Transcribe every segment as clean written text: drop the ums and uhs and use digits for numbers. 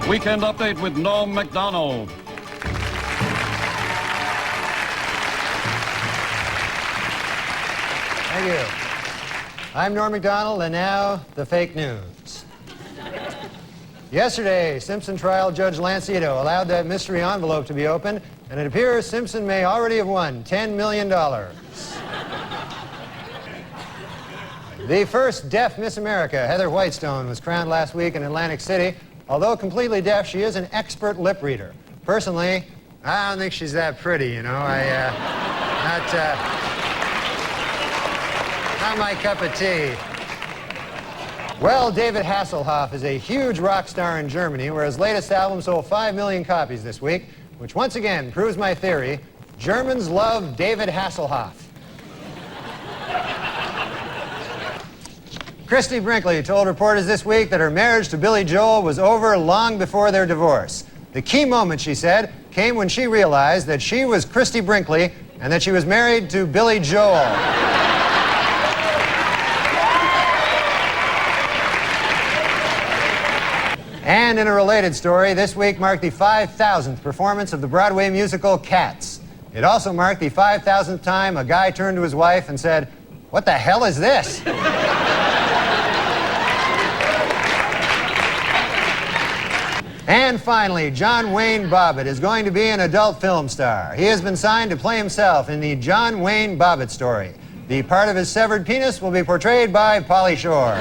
Weekend Update with Macdonald. Thank you. I'm Norm Macdonald, and now the fake news. Yesterday, Simpson trial judge Lance Ito allowed that mystery envelope to be opened, and it appears Simpson may already have won $10 million. The first deaf Miss America, Heather Whitestone, was crowned last week in Atlantic City. Although completely deaf, she is an expert lip reader. Personally, I don't think she's that pretty, you know. Not my cup of tea. Well, David Hasselhoff is a huge rock star in Germany, where his latest album sold 5 million copies this week, which once again proves my theory: Germans love David Hasselhoff. Christy Brinkley told reporters this week that her marriage to Billy Joel was over long before their divorce. The key moment, she said, came when she realized that she was Christy Brinkley and that she was married to Billy Joel. And in a related story, this week marked the 5,000th performance of the Broadway musical Cats. It also marked the 5,000th time a guy turned to his wife and said, "What the hell is this?" And finally, John Wayne Bobbitt is going to be an adult film star. He has been signed to play himself in the John Wayne Bobbitt story. The part of his severed penis will be portrayed by Pauly Shore.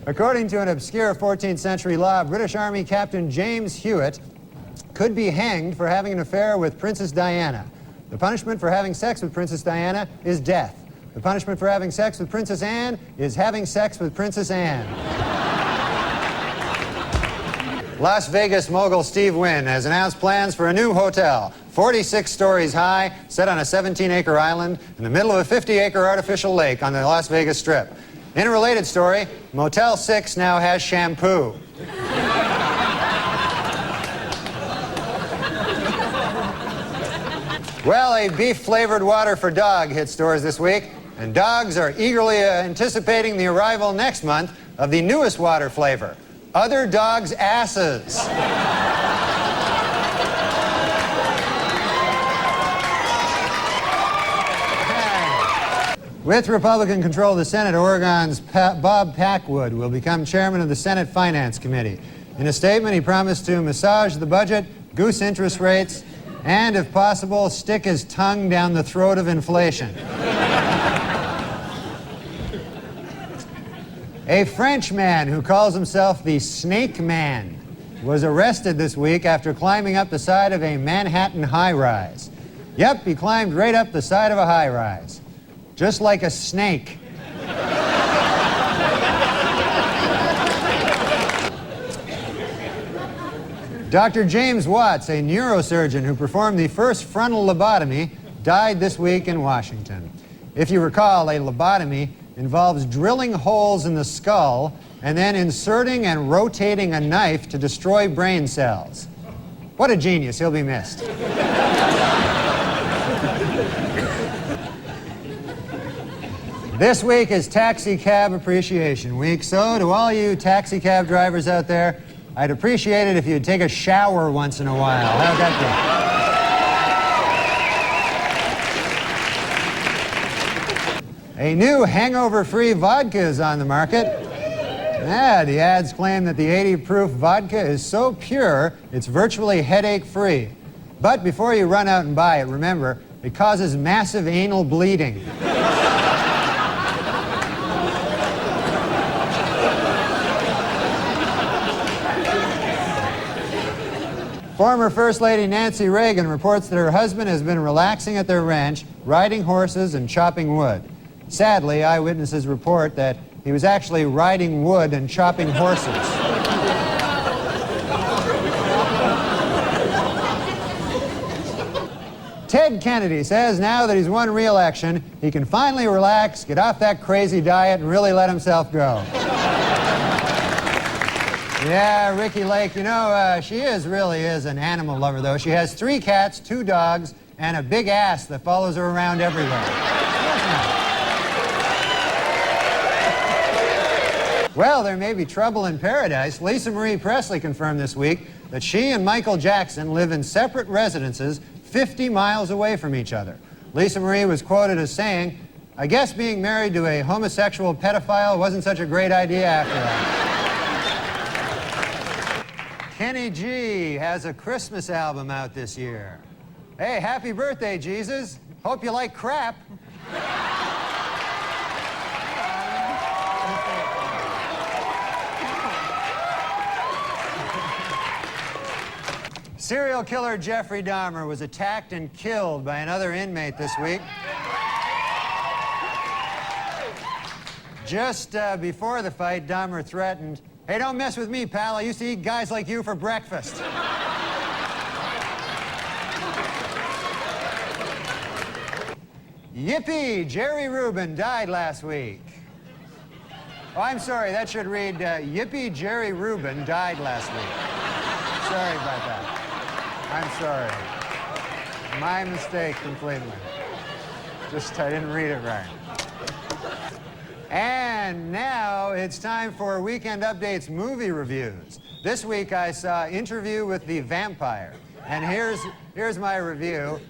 According to an obscure 14th century law, British Army Captain James Hewitt could be hanged for having an affair with Princess Diana. The punishment for having sex with Princess Diana is death. The punishment for having sex with Princess Anne is having sex with Princess Anne. Las Vegas mogul Steve Wynn has announced plans for a new hotel, 46 stories high, set on a 17-acre island in the middle of a 50-acre artificial lake on the Las Vegas Strip. In a related story, Motel 6 now has shampoo. Well, a beef-flavored water for dog hit stores this week, and dogs are eagerly anticipating the arrival next month of the newest water flavor: other dogs' asses. With Republican control of the Senate, Oregon's Bob Packwood will become chairman of the Senate Finance Committee. In a statement, he promised to massage the budget, goose interest rates, and, if possible, stick his tongue down the throat of inflation. A French man who calls himself the Snake Man was arrested this week after climbing up the side of a Manhattan high-rise. Yep, he climbed right up the side of a high-rise. Just like a snake. Dr. James Watts, a neurosurgeon who performed the first frontal lobotomy, died this week in Washington. If you recall, a lobotomy involves drilling holes in the skull and then inserting and rotating a knife to destroy brain cells. What a genius. He'll be missed. This week is Taxi Cab Appreciation Week, so to all you taxi cab drivers out there, I'd appreciate it if you'd take a shower once in a while. How'd that go? A new hangover-free vodka is on the market. Yeah, the ads claim that the 80-proof vodka is so pure, it's virtually headache-free. But before you run out and buy it, remember, it causes massive anal bleeding. Former First Lady Nancy Reagan reports that her husband has been relaxing at their ranch, riding horses and chopping wood. Sadly, eyewitnesses report that he was actually riding wood and chopping horses. Ted Kennedy says now that he's won re-election, he can finally relax, get off that crazy diet, and really let himself go. Yeah, Ricky Lake, you know, she really is an animal lover, though. She has 3 cats, 2 dogs, and a big ass that follows her around everywhere. Well, there may be trouble in paradise. Lisa Marie Presley confirmed this week that she and Michael Jackson live in separate residences 50 miles away from each other. Lisa Marie was quoted as saying, "I guess being married to a homosexual pedophile wasn't such a great idea after all." Kenny G has a Christmas album out this year. Hey, happy birthday, Jesus. Hope you like crap. Serial killer Jeffrey Dahmer was attacked and killed by another inmate this week. Just before the fight, Dahmer threatened, "Hey, don't mess with me, pal. I used to eat guys like you for breakfast." Yippee! Jerry Rubin died last week. Oh, I'm sorry. That should read, Yippee! Jerry Rubin died last week. Sorry about that. I'm sorry. My mistake completely. Just, I didn't read it right. And now it's time for Weekend Update's movie reviews. This week I saw Interview with the Vampire. And here's my review.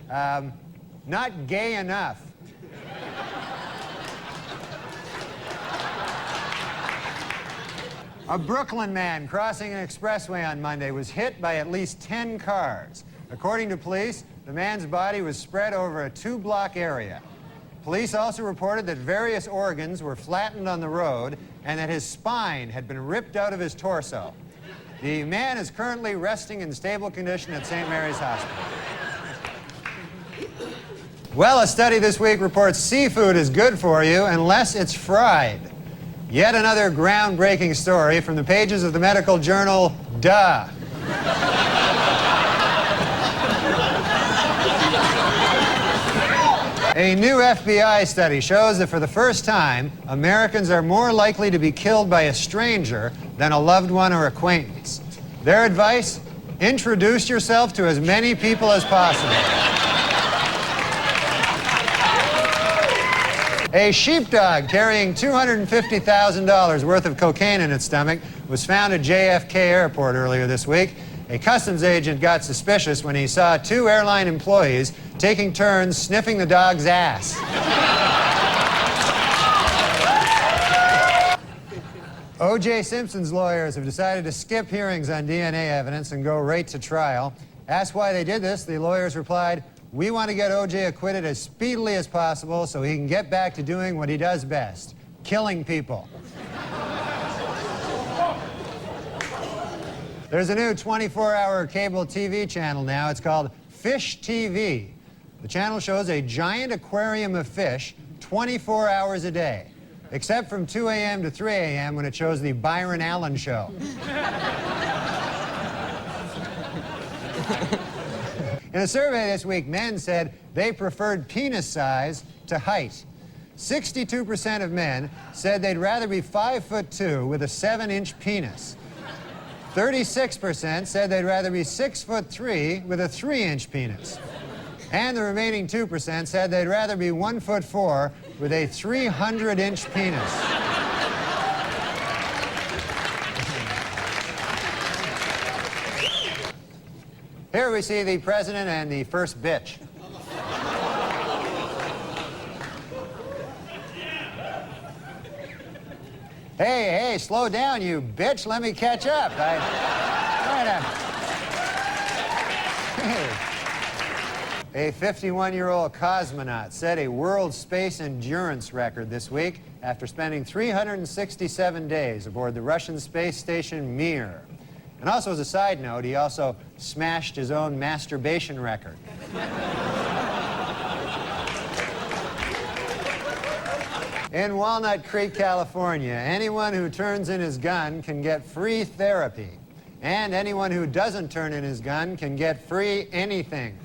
Not gay enough. A Brooklyn man crossing an expressway on Monday was hit by at least 10 cars. According to police, the man's body was spread over a 2-block area. Police also reported that various organs were flattened on the road and that his spine had been ripped out of his torso. The man is currently resting in stable condition at St. Mary's Hospital. Well, a study this week reports seafood is good for you unless it's fried. Yet another groundbreaking story from the pages of the medical journal, Duh. A new FBI study shows that for the first time, Americans are more likely to be killed by a stranger than a loved one or acquaintance. Their advice? Introduce yourself to as many people as possible. A sheepdog carrying $250,000 worth of cocaine in its stomach was found at JFK Airport earlier this week. A customs agent got suspicious when he saw 2 airline employees taking turns sniffing the dog's ass. O.J. Simpson's lawyers have decided to skip hearings on DNA evidence and go right to trial. Asked why they did this, the lawyers replied, "We want to get O.J. acquitted as speedily as possible so he can get back to doing what he does best, killing people." There's a new 24-hour cable TV channel now. It's called Fish TV. The channel shows a giant aquarium of fish 24 hours a day, except from 2 a.m. to 3 a.m. when it shows the Byron Allen Show. In a survey this week, men said they preferred penis size to height. 62% of men said they'd rather be 5'2" with a 7-inch penis. 36% said they'd rather be 6'3" with a 3-inch penis. And the remaining 2% said they'd rather be 1'4" with a 300-inch penis. Here we see the president and the first bitch. Hey, slow down, you bitch. Let me catch up. A 51-year-old cosmonaut set a world space endurance record this week after spending 367 days aboard the Russian space station Mir. And also, as a side note, he also smashed his own masturbation record. In Walnut Creek, California, anyone who turns in his gun can get free therapy. And anyone who doesn't turn in his gun can get free anything.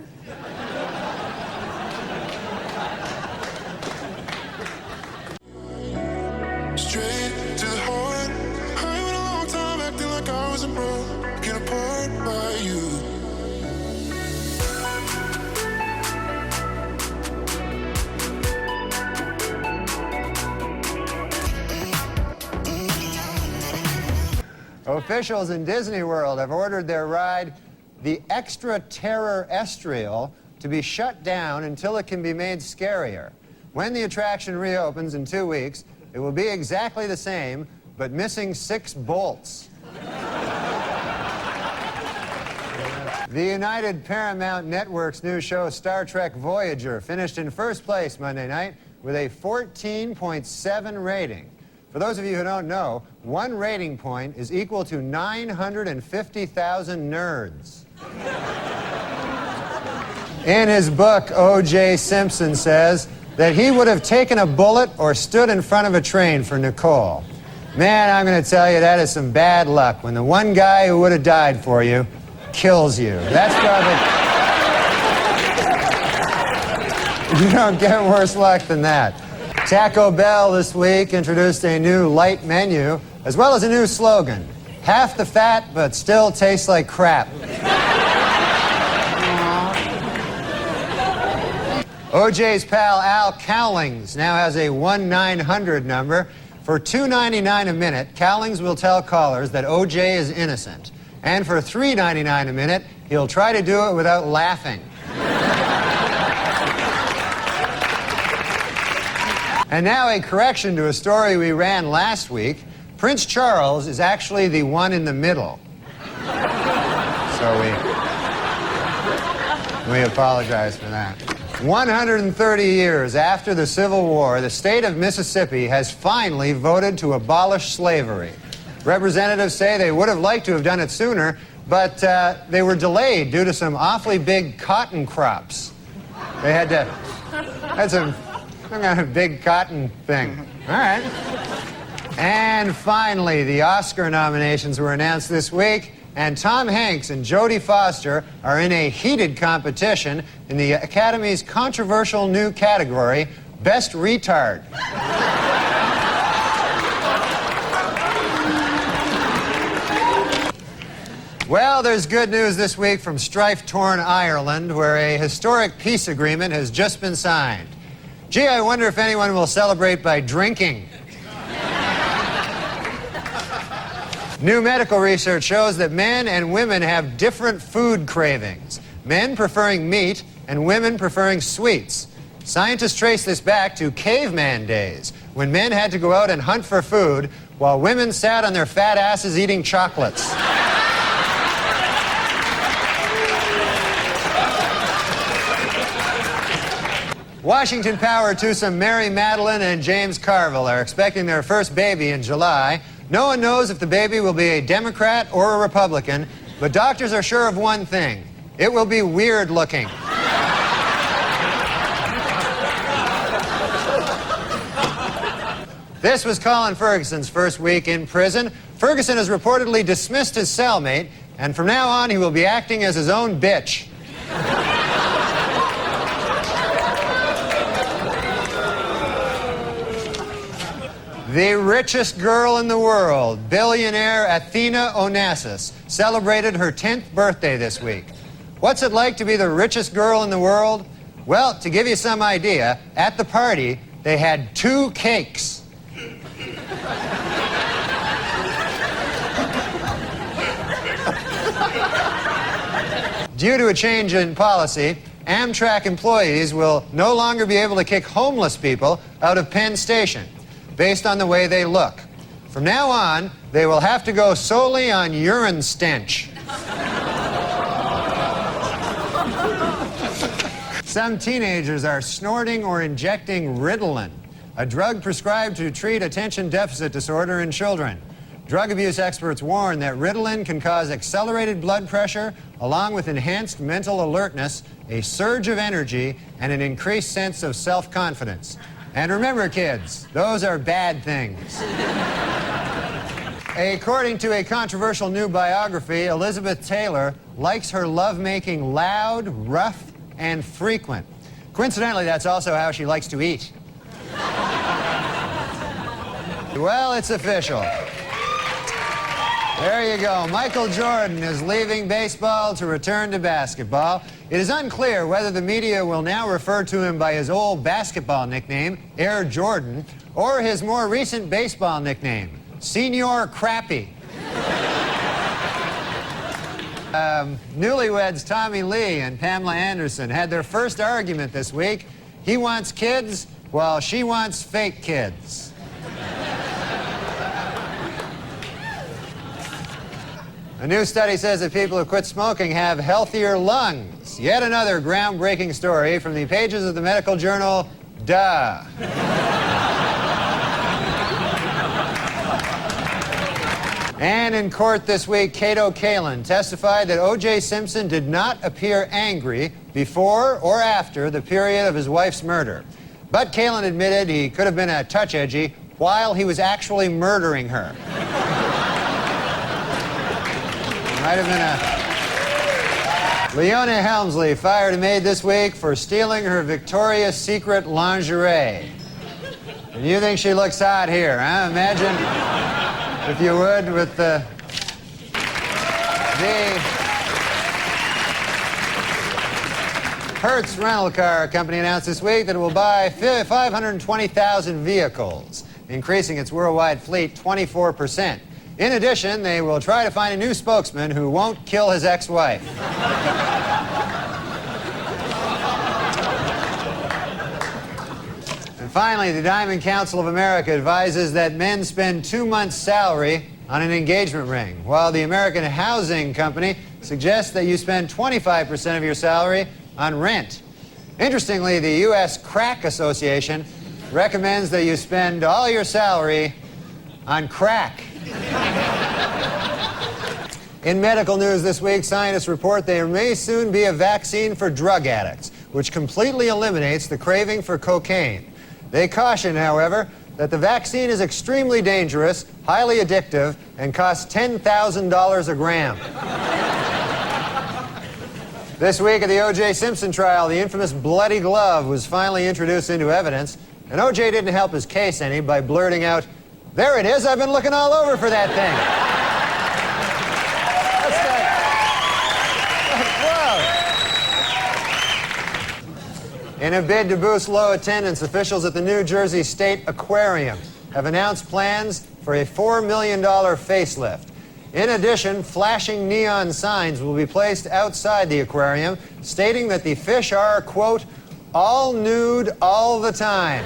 Straight to the heart. I went a long time acting like I wasn't broken apart by you. Officials in Disney World have ordered their ride, the Extra Terror-estrial, to be shut down until it can be made scarier. When the attraction reopens in 2 weeks, it will be exactly the same, but missing 6 bolts. The United Paramount Network's new show, Star Trek Voyager, finished in first place Monday night with a 14.7 rating. For those of you who don't know, 1 rating point is equal to 950,000 nerds. In his book, O.J. Simpson says that he would have taken a bullet or stood in front of a train for Nicole. Man, I'm going to tell you, that is some bad luck when the one guy who would have died for you kills you. That's probably... You don't get worse luck than that. Taco Bell this week introduced a new light menu, as well as a new slogan: half the fat, but still tastes like crap. OJ's pal Al Cowlings now has a 1-900 number. For $2.99 a minute, Cowlings will tell callers that OJ is innocent. And for $3.99 a minute, he'll try to do it without laughing. And now a correction to a story we ran last week. Prince Charles is actually the one in the middle. So we apologize for that. 130 years after the Civil War, the state of Mississippi has finally voted to abolish slavery. Representatives say they would have liked to have done it sooner, but they were delayed due to some awfully big cotton crops. They had some kind of big cotton thing. All right. And finally, the Oscar nominations were announced this week, and Tom Hanks and Jodie Foster are in a heated competition in the Academy's controversial new category, Best Retard. Well, there's good news this week from strife-torn Ireland, where a historic peace agreement has just been signed. Gee, I wonder if anyone will celebrate by drinking. New medical research shows that men and women have different food cravings, men preferring meat and women preferring sweets. Scientists trace this back to caveman days, when men had to go out and hunt for food while women sat on their fat asses eating chocolates. Washington Power twosome Mary Madeline and James Carville are expecting their first baby in July. No one knows if the baby will be a Democrat or a Republican, but doctors are sure of one thing: it will be weird looking. This was Colin Ferguson's first week in prison. Ferguson has reportedly dismissed his cellmate, and from now on he will be acting as his own bitch. The richest girl in the world, billionaire Athena Onassis, celebrated her 10th birthday this week. What's it like to be the richest girl in the world? Well, to give you some idea, at the party, they had 2 cakes. Due to a change in policy, Amtrak employees will no longer be able to kick homeless people out of Penn Station based on the way they look. From now on, they will have to go solely on urine stench. Some teenagers are snorting or injecting Ritalin, a drug prescribed to treat attention deficit disorder in children. Drug abuse experts warn that Ritalin can cause accelerated blood pressure, along with enhanced mental alertness, a surge of energy, and an increased sense of self-confidence. And remember, kids, those are bad things. According to a controversial new biography, Elizabeth Taylor likes her lovemaking loud, rough, and frequent. Coincidentally, that's also how she likes to eat. Well, it's official. There you go. Michael Jordan is leaving baseball to return to basketball. It is unclear whether the media will now refer to him by his old basketball nickname, Air Jordan, or his more recent baseball nickname, Senior Crappy. Newlyweds Tommy Lee and Pamela Anderson had their first argument this week. He wants kids while she wants fake kids. A new study says that people who quit smoking have healthier lungs. Yet another groundbreaking story from the pages of the medical journal, Duh. And in court this week, Cato Kalin testified that O.J. Simpson did not appear angry before or after the period of his wife's murder. But Kalin admitted he could have been a touch edgy while he was actually murdering her. Might have been a... Leona Helmsley fired a maid this week for stealing her Victoria's Secret lingerie. And you think she looks hot here, huh? Imagine, if you would, with the Hertz rental car company announced this week that it will buy 520,000 vehicles, increasing its worldwide fleet 24%. In addition, they will try to find a new spokesman who won't kill his ex-wife. And finally, the Diamond Council of America advises that men spend 2 months' salary on an engagement ring, while the American Housing Company suggests that you spend 25% of your salary on rent. Interestingly, the U.S. Crack Association recommends that you spend all your salary on crack. In medical news this week, scientists report there may soon be a vaccine for drug addicts, which completely eliminates the craving for cocaine. They caution, however, that the vaccine is extremely dangerous, highly addictive, and costs $10,000 a gram. This week at the O.J. Simpson trial, the infamous bloody glove was finally introduced into evidence, and O.J. didn't help his case any by blurting out, "There it is, I've been looking all over for that thing." Whoa. In a bid to boost low attendance, officials at the New Jersey State Aquarium have announced plans for a $4 million facelift. In addition, flashing neon signs will be placed outside the aquarium, stating that the fish are, quote, all nude all the time.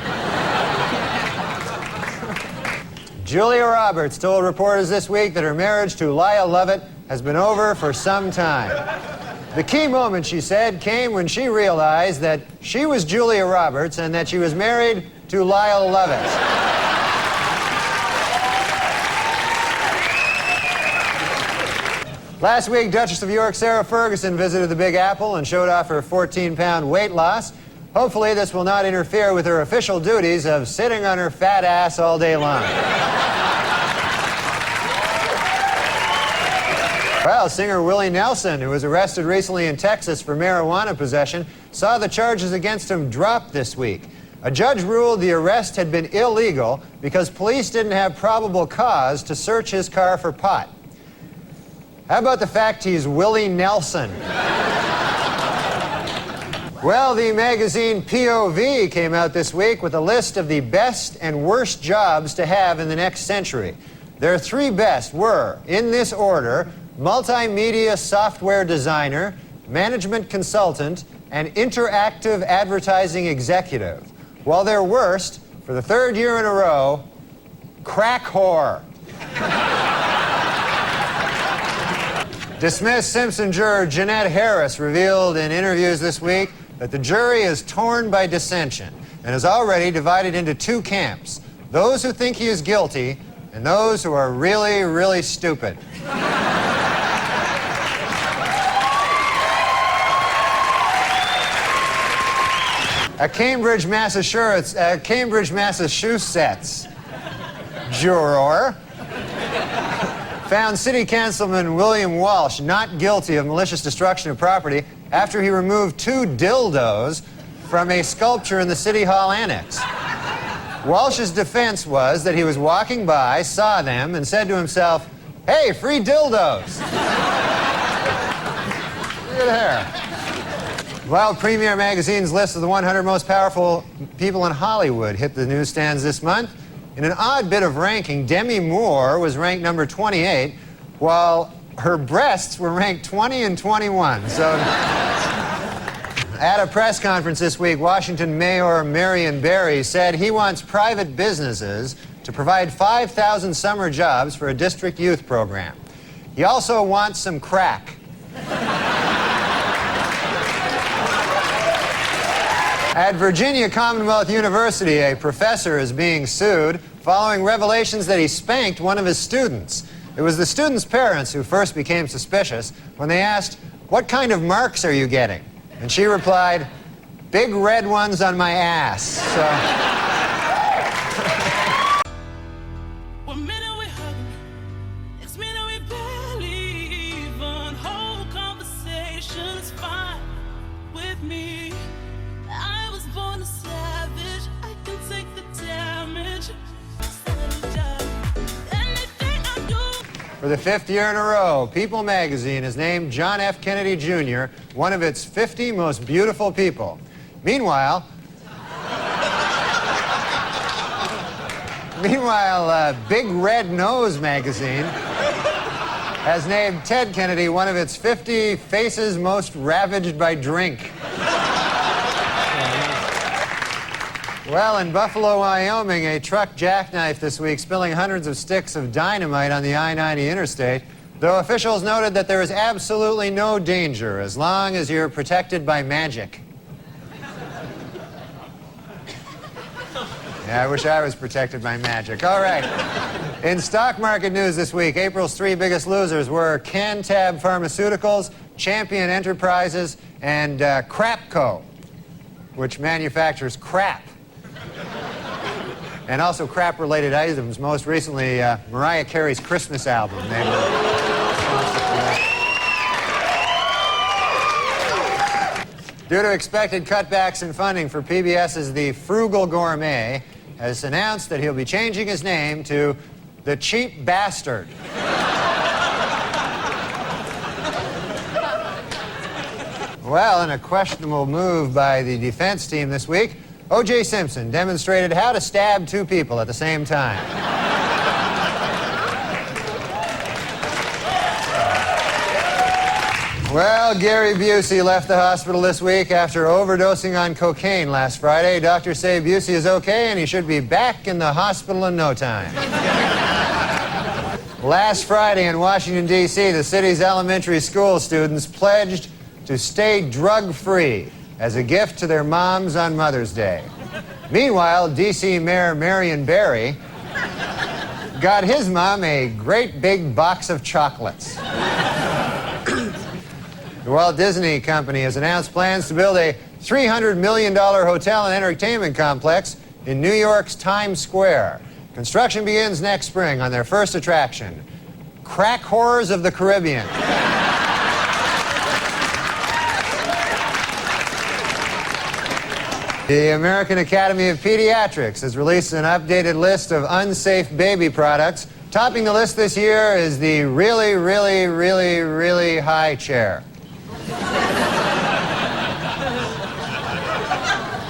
Julia Roberts told reporters this week that her marriage to Lyle Lovett has been over for some time. The key moment, she said, came when she realized that she was Julia Roberts and that she was married to Lyle Lovett. Last week, Duchess of York Sarah Ferguson visited the Big Apple and showed off her 14-pound weight loss. Hopefully, this will not interfere with her official duties of sitting on her fat ass all day long. Well, singer Willie Nelson, who was arrested recently in Texas for marijuana possession, saw the charges against him drop this week. A judge ruled the arrest had been illegal because police didn't have probable cause to search his car for pot. How about the fact he's Willie Nelson? Well, the magazine POV came out this week with a list of the best and worst jobs to have in the next century. Their three best were, in this order, multimedia software designer, management consultant, and interactive advertising executive. While their worst, for the third year in a row, crack whore. Dismissed Simpson juror Jeanette Harris revealed in interviews this week that the jury is torn by dissension and is already divided into two camps, those who think he is guilty and those who are really, really stupid. A Cambridge, Massachusetts juror found City Councilman William Walsh not guilty of malicious destruction of property after he removed 2 dildos from a sculpture in the City Hall annex. Walsh's defense was that he was walking by, saw them, and said to himself, "Hey, free dildos." Look at there. Well, Premiere Magazine's list of the 100 most powerful people in Hollywood hit the newsstands this month. In an odd bit of ranking, Demi Moore was ranked number 28, while her breasts were ranked 20 and 21. So, at a press conference this week, Washington Mayor Marion Barry said he wants private businesses to provide 5,000 summer jobs for a district youth program. He also wants some crack. At Virginia Commonwealth University, a professor is being sued following revelations that he spanked one of his students. It was the student's parents who first became suspicious when they asked, "What kind of marks are you getting?" And she replied, "Big red ones on my ass." So, for the 5th year in a row, People magazine has named John F. Kennedy Jr. one of its 50 most beautiful people. Meanwhile, Big Red Nose magazine has named Ted Kennedy one of its 50 faces most ravaged by drink. Well, in Buffalo, Wyoming, a truck jackknifed this week, spilling hundreds of sticks of dynamite on the I-90 interstate, though officials noted that there is absolutely no danger as long as you're protected by magic. Yeah, I wish I was protected by magic. All right. In stock market news this week, April's 3 biggest losers were Cantab Pharmaceuticals, Champion Enterprises, and Crapco, which manufactures crap. And also crap-related items, most recently Mariah Carey's Christmas album. They were due to expected cutbacks in funding for PBS's The Frugal Gourmet, has announced that he'll be changing his name to The Cheap Bastard. Well, in a questionable move by the defense team this week, O.J. Simpson demonstrated how to stab 2 people at the same time. Well, Gary Busey left the hospital this week after overdosing on cocaine last Friday. Doctors say Busey is okay and he should be back in the hospital in no time. Last Friday in Washington, D.C., the city's elementary school students pledged to stay drug-free as a gift to their moms on Mother's Day. Meanwhile, D.C. Mayor Marion Barry got his mom a great big box of chocolates. The Walt Disney Company has announced plans to build a $300 million hotel and entertainment complex in New York's Times Square. Construction begins next spring on their first attraction, Crack Horrors of the Caribbean. The American Academy of Pediatrics has released an updated list of unsafe baby products. Topping the list this year is the really, really, really, really high chair.